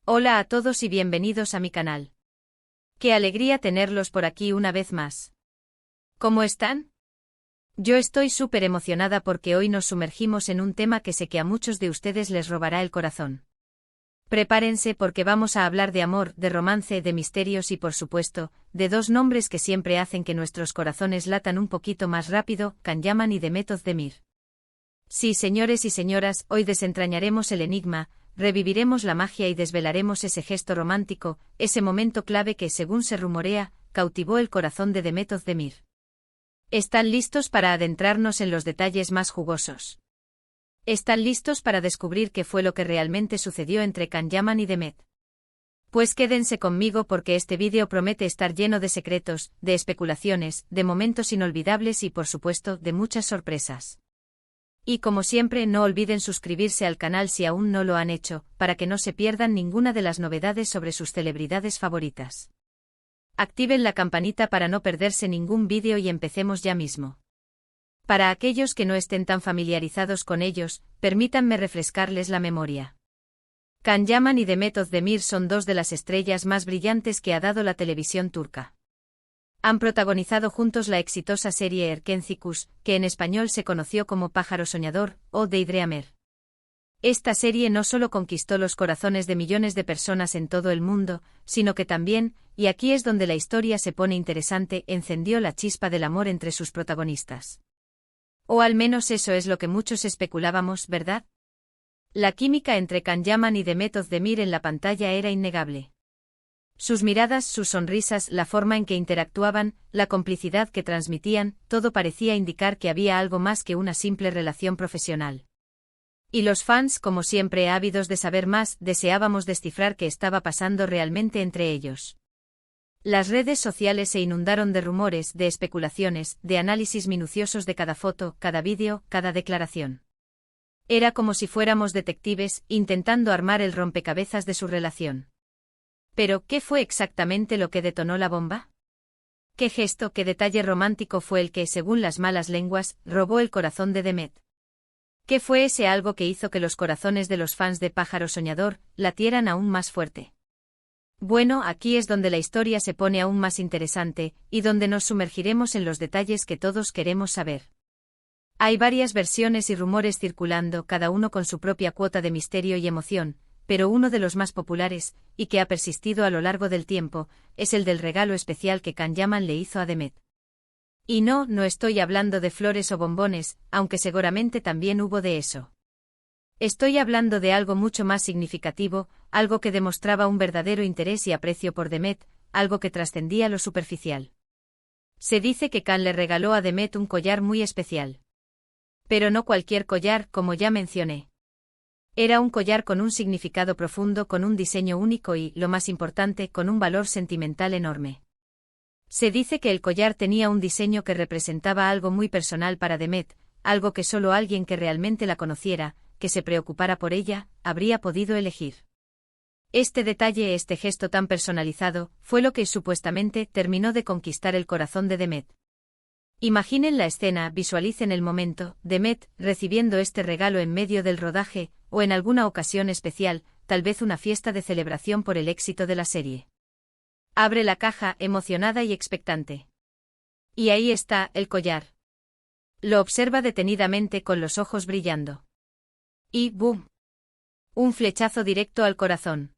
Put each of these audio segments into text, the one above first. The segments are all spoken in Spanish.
Hola a todos y bienvenidos a mi canal. Qué alegría tenerlos por aquí una vez más. ¿Cómo están? Yo estoy súper emocionada porque hoy nos sumergimos en un tema que sé que a muchos de ustedes les robará el corazón. Prepárense porque vamos a hablar de amor, de romance, de misterios y por supuesto, de dos nombres que siempre hacen que nuestros corazones latan un poquito más rápido, Can Yaman y Demet Özdemir. Sí, señores y señoras, hoy desentrañaremos el enigma, reviviremos la magia y desvelaremos ese gesto romántico, ese momento clave que, según se rumorea, cautivó el corazón de Demet Özdemir. ¿Están listos para adentrarnos en los detalles más jugosos? ¿Están listos para descubrir qué fue lo que realmente sucedió entre Can Yaman y Demet? Pues quédense conmigo porque este vídeo promete estar lleno de secretos, de especulaciones, de momentos inolvidables y por supuesto, de muchas sorpresas. Y como siempre no olviden suscribirse al canal si aún no lo han hecho, para que no se pierdan ninguna de las novedades sobre sus celebridades favoritas. Activen la campanita para no perderse ningún vídeo y empecemos ya mismo. Para aquellos que no estén tan familiarizados con ellos, permítanme refrescarles la memoria. Can Yaman y Demet Özdemir son dos de las estrellas más brillantes que ha dado la televisión turca. Han protagonizado juntos la exitosa serie Erkencikus, que en español se conoció como Pájaro Soñador, o Deidreamer. Esta serie no solo conquistó los corazones de millones de personas en todo el mundo, sino que también, y aquí es donde la historia se pone interesante, encendió la chispa del amor entre sus protagonistas. O al menos eso es lo que muchos especulábamos, ¿verdad? La química entre Can Yaman y Demet Özdemir en la pantalla era innegable. Sus miradas, sus sonrisas, la forma en que interactuaban, la complicidad que transmitían, todo parecía indicar que había algo más que una simple relación profesional. Y los fans, como siempre ávidos de saber más, deseábamos descifrar qué estaba pasando realmente entre ellos. Las redes sociales se inundaron de rumores, de especulaciones, de análisis minuciosos de cada foto, cada vídeo, cada declaración. Era como si fuéramos detectives, intentando armar el rompecabezas de su relación. Pero, ¿qué fue exactamente lo que detonó la bomba? ¿Qué gesto, qué detalle romántico fue el que, según las malas lenguas, robó el corazón de Demet? ¿Qué fue ese algo que hizo que los corazones de los fans de Pájaro Soñador latieran aún más fuerte? Bueno, aquí es donde la historia se pone aún más interesante, y donde nos sumergiremos en los detalles que todos queremos saber. Hay varias versiones y rumores circulando, cada uno con su propia cuota de misterio y emoción, pero uno de los más populares, y que ha persistido a lo largo del tiempo, es el del regalo especial que Can Yaman le hizo a Demet. Y no estoy hablando de flores o bombones, aunque seguramente también hubo de eso. Estoy hablando de algo mucho más significativo, algo que demostraba un verdadero interés y aprecio por Demet, algo que trascendía lo superficial. Se dice que Can le regaló a Demet un collar muy especial. Pero no cualquier collar, como ya mencioné. Era un collar con un significado profundo, con un diseño único y, lo más importante, con un valor sentimental enorme. Se dice que el collar tenía un diseño que representaba algo muy personal para Demet, algo que solo alguien que realmente la conociera, que se preocupara por ella, habría podido elegir. Este detalle, este gesto tan personalizado, fue lo que supuestamente terminó de conquistar el corazón de Demet. Imaginen la escena, visualicen el momento, Demet recibiendo este regalo en medio del rodaje, o en alguna ocasión especial, tal vez una fiesta de celebración por el éxito de la serie. Abre la caja, emocionada y expectante. Y ahí está, el collar. Lo observa detenidamente con los ojos brillando. Y ¡bum! Un flechazo directo al corazón.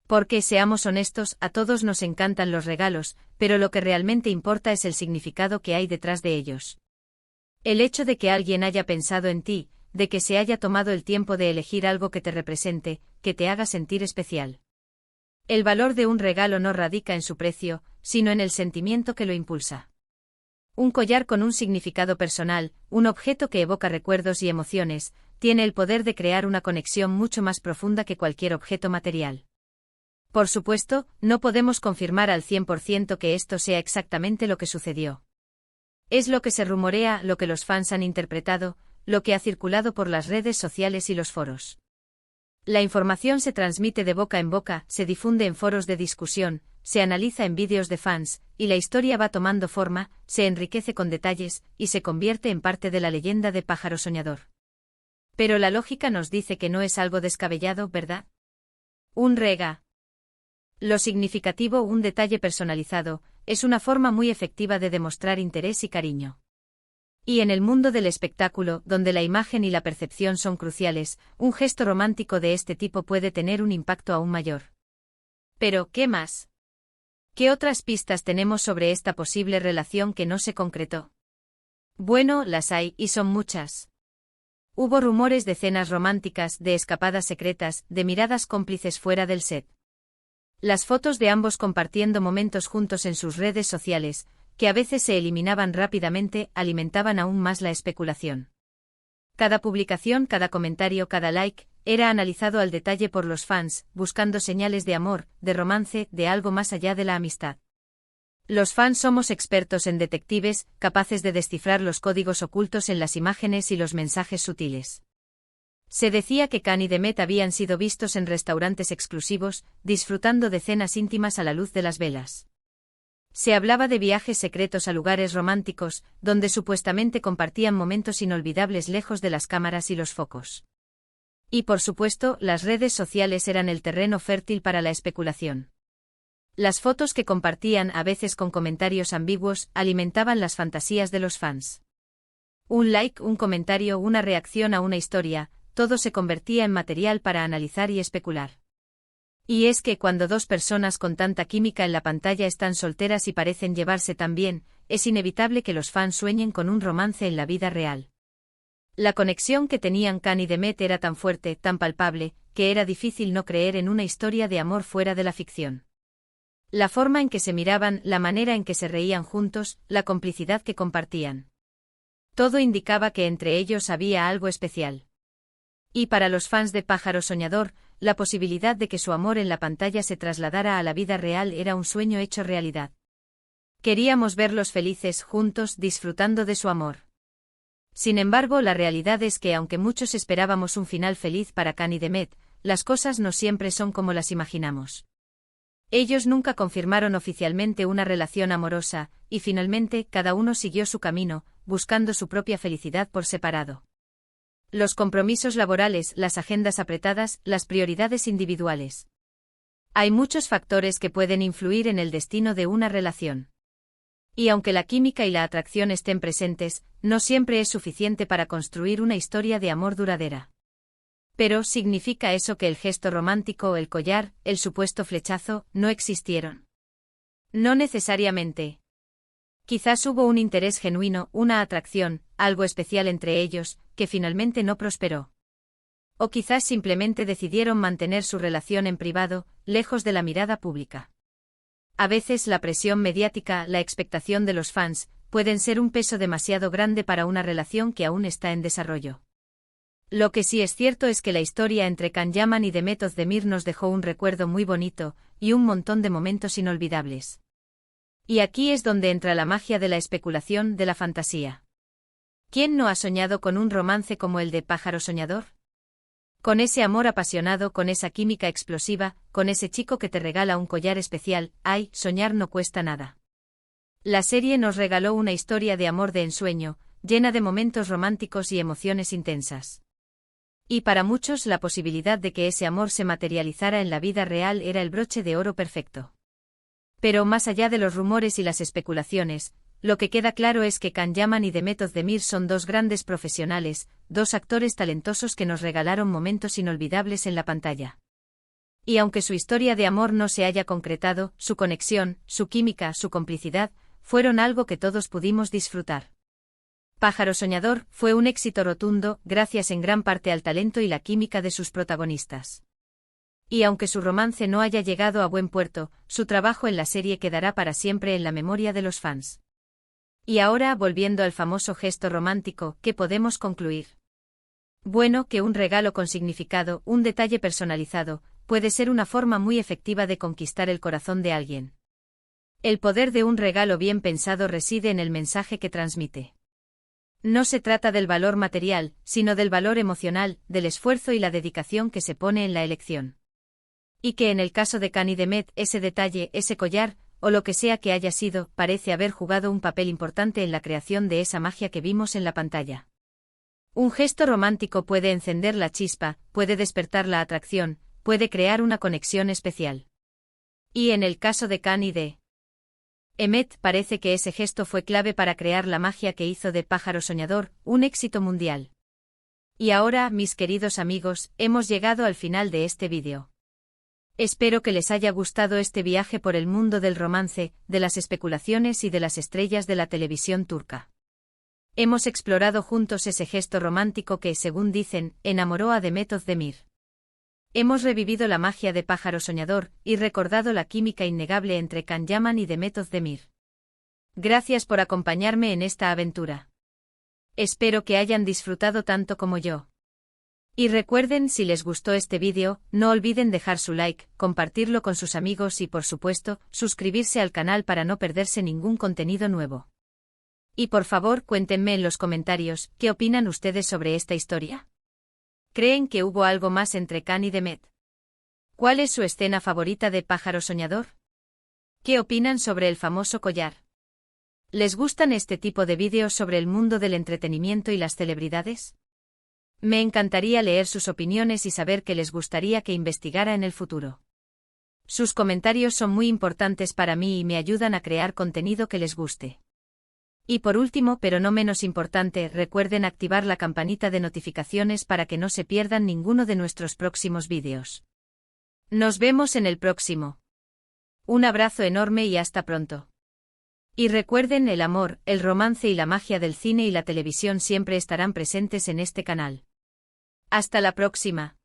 Porque, seamos honestos, a todos nos encantan los regalos, pero lo que realmente importa es el significado que hay detrás de ellos. El hecho de que alguien haya pensado en ti, de que se haya tomado el tiempo de elegir algo que te represente, que te haga sentir especial. El valor de un regalo no radica en su precio, sino en el sentimiento que lo impulsa. Un collar con un significado personal, un objeto que evoca recuerdos y emociones, tiene el poder de crear una conexión mucho más profunda que cualquier objeto material. Por supuesto, no podemos confirmar al 100% que esto sea exactamente lo que sucedió. Es lo que se rumorea, lo que los fans han interpretado, lo que ha circulado por las redes sociales y los foros. La información se transmite de boca en boca, se difunde en foros de discusión, se analiza en vídeos de fans, y la historia va tomando forma, se enriquece con detalles, y se convierte en parte de la leyenda de Pájaro Soñador. Pero la lógica nos dice que no es algo descabellado, ¿verdad? Un rega. Lo significativo, un detalle personalizado, es una forma muy efectiva de demostrar interés y cariño. Y en el mundo del espectáculo, donde la imagen y la percepción son cruciales, un gesto romántico de este tipo puede tener un impacto aún mayor. Pero, ¿qué más? ¿Qué otras pistas tenemos sobre esta posible relación que no se concretó? Bueno, las hay, y son muchas. Hubo rumores de cenas románticas, de escapadas secretas, de miradas cómplices fuera del set. Las fotos de ambos compartiendo momentos juntos en sus redes sociales, que a veces se eliminaban rápidamente, alimentaban aún más la especulación. Cada publicación, cada comentario, cada like, era analizado al detalle por los fans, buscando señales de amor, de romance, de algo más allá de la amistad. Los fans somos expertos en detectives, capaces de descifrar los códigos ocultos en las imágenes y los mensajes sutiles. Se decía que Khan y Demet habían sido vistos en restaurantes exclusivos, disfrutando de cenas íntimas a la luz de las velas. Se hablaba de viajes secretos a lugares románticos, donde supuestamente compartían momentos inolvidables lejos de las cámaras y los focos. Y por supuesto, las redes sociales eran el terreno fértil para la especulación. Las fotos que compartían, a veces con comentarios ambiguos, alimentaban las fantasías de los fans. Un like, un comentario, una reacción a una historia, todo se convertía en material para analizar y especular. Y es que cuando dos personas con tanta química en la pantalla están solteras y parecen llevarse tan bien, es inevitable que los fans sueñen con un romance en la vida real. La conexión que tenían Khan y Demet era tan fuerte, tan palpable, que era difícil no creer en una historia de amor fuera de la ficción. La forma en que se miraban, la manera en que se reían juntos, la complicidad que compartían. Todo indicaba que entre ellos había algo especial. Y para los fans de Pájaro Soñador, la posibilidad de que su amor en la pantalla se trasladara a la vida real era un sueño hecho realidad. Queríamos verlos felices juntos, disfrutando de su amor. Sin embargo, la realidad es que aunque muchos esperábamos un final feliz para Khan y Demet, las cosas no siempre son como las imaginamos. Ellos nunca confirmaron oficialmente una relación amorosa, y finalmente cada uno siguió su camino, buscando su propia felicidad por separado. Los compromisos laborales, las agendas apretadas, las prioridades individuales. Hay muchos factores que pueden influir en el destino de una relación. Y aunque la química y la atracción estén presentes, no siempre es suficiente para construir una historia de amor duradera. Pero, ¿significa eso que el gesto romántico, el collar, el supuesto flechazo, no existieron? No necesariamente. Quizás hubo un interés genuino, una atracción, algo especial entre ellos, que finalmente no prosperó. O quizás simplemente decidieron mantener su relación en privado, lejos de la mirada pública. A veces la presión mediática, la expectación de los fans, pueden ser un peso demasiado grande para una relación que aún está en desarrollo. Lo que sí es cierto es que la historia entre Can Yaman y Demet Özdemir nos dejó un recuerdo muy bonito, y un montón de momentos inolvidables. Y aquí es donde entra la magia de la especulación, de la fantasía. ¿Quién no ha soñado con un romance como el de Pájaro Soñador? Con ese amor apasionado, con esa química explosiva, con ese chico que te regala un collar especial, ay, soñar no cuesta nada. La serie nos regaló una historia de amor de ensueño, llena de momentos románticos y emociones intensas. Y para muchos la posibilidad de que ese amor se materializara en la vida real era el broche de oro perfecto. Pero más allá de los rumores y las especulaciones, lo que queda claro es que Can Yaman y Demet Özdemir son dos grandes profesionales, dos actores talentosos que nos regalaron momentos inolvidables en la pantalla. Y aunque su historia de amor no se haya concretado, su conexión, su química, su complicidad, fueron algo que todos pudimos disfrutar. Pájaro Soñador fue un éxito rotundo, gracias en gran parte al talento y la química de sus protagonistas. Y aunque su romance no haya llegado a buen puerto, su trabajo en la serie quedará para siempre en la memoria de los fans. Y ahora, volviendo al famoso gesto romántico, ¿qué podemos concluir? Bueno, que un regalo con significado, un detalle personalizado, puede ser una forma muy efectiva de conquistar el corazón de alguien. El poder de un regalo bien pensado reside en el mensaje que transmite. No se trata del valor material, sino del valor emocional, del esfuerzo y la dedicación que se pone en la elección. Y que en el caso de Can y Demet, ese detalle, ese collar, o lo que sea que haya sido, parece haber jugado un papel importante en la creación de esa magia que vimos en la pantalla. Un gesto romántico puede encender la chispa, puede despertar la atracción, puede crear una conexión especial. Y en el caso de Khan y de Emmet, parece que ese gesto fue clave para crear la magia que hizo de Pájaro Soñador un éxito mundial. Y ahora, mis queridos amigos, hemos llegado al final de este vídeo. Espero que les haya gustado este viaje por el mundo del romance, de las especulaciones y de las estrellas de la televisión turca. Hemos explorado juntos ese gesto romántico que, según dicen, enamoró a Demet Özdemir. Hemos revivido la magia de Pájaro Soñador y recordado la química innegable entre Can Yaman y Demet Özdemir. Gracias por acompañarme en esta aventura. Espero que hayan disfrutado tanto como yo. Y recuerden, si les gustó este vídeo, no olviden dejar su like, compartirlo con sus amigos y, por supuesto, suscribirse al canal para no perderse ningún contenido nuevo. Y por favor, cuéntenme en los comentarios, ¿qué opinan ustedes sobre esta historia? ¿Creen que hubo algo más entre Khan y Demet? ¿Cuál es su escena favorita de Pájaro Soñador? ¿Qué opinan sobre el famoso collar? ¿Les gustan este tipo de vídeos sobre el mundo del entretenimiento y las celebridades? Me encantaría leer sus opiniones y saber qué les gustaría que investigara en el futuro. Sus comentarios son muy importantes para mí y me ayudan a crear contenido que les guste. Y por último, pero no menos importante, recuerden activar la campanita de notificaciones para que no se pierdan ninguno de nuestros próximos vídeos. Nos vemos en el próximo. Un abrazo enorme y hasta pronto. Y recuerden, el amor, el romance y la magia del cine y la televisión siempre estarán presentes en este canal. Hasta la próxima.